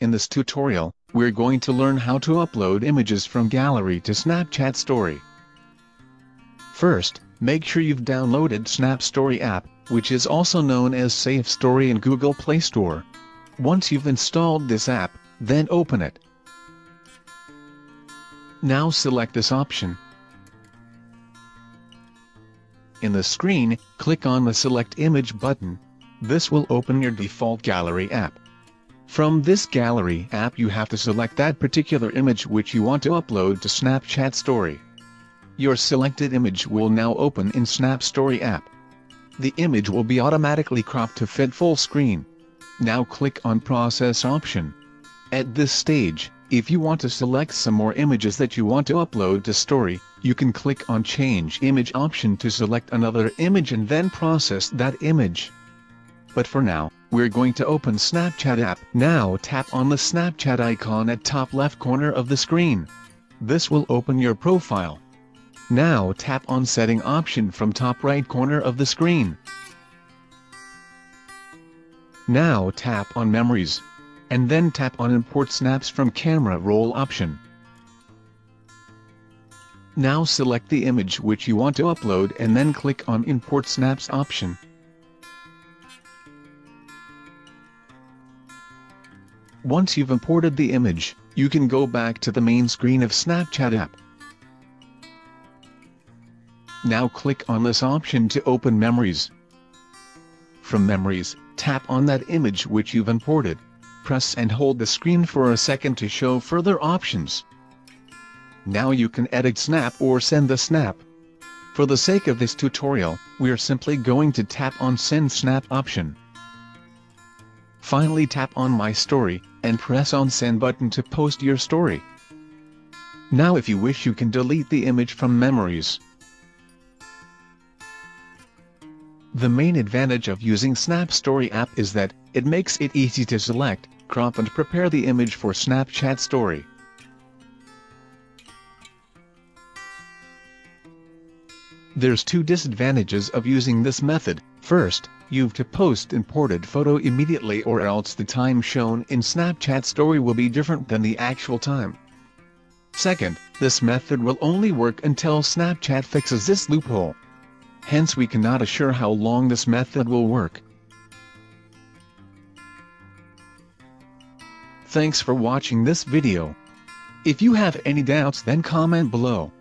In this tutorial, we're going to learn how to upload images from gallery to Snapchat Story. First, make sure you've downloaded SnapStory App, which is also known as SnapStory in Google Play Store. Once you've installed this app, then open it. Now select this option. In the screen, click on the Select Image button. This will open your default gallery app. From this gallery app you have to select that particular image which you want to upload to Snapchat Story. Your selected image will now open in SnapStory app. The image will be automatically cropped to fit full screen. Now click on Process option. At this stage, if you want to select some more images that you want to upload to Story, you can click on Change Image option to select another image and then process that image. But for now, we're going to open Snapchat app. Now tap on the Snapchat icon at top left corner of the screen. This will open your profile. Now tap on Setting option from top right corner of the screen. Now tap on Memories. And then tap on Import Snaps from Camera Roll option. Now select the image which you want to upload and then click on Import Snaps option. Once you've imported the image, you can go back to the main screen of Snapchat app. Now click on this option to open Memories. From Memories, tap on that image which you've imported. Press and hold the screen for a second to show further options. Now you can edit snap or send the snap. For the sake of this tutorial, we are simply going to tap on Send Snap option. Finally tap on My Story, and press on Send button to post your story. Now if you wish you can delete the image from Memories. The main advantage of using SnapStory app is that it makes it easy to select, crop and prepare the image for Snapchat Story. There's two disadvantages of using this method. First, you've to post imported photo immediately or else the time shown in Snapchat Story will be different than the actual time. Second, this method will only work until Snapchat fixes this loophole. Hence we cannot assure how long this method will work. Thanks for watching this video. If you have any doubts then comment below.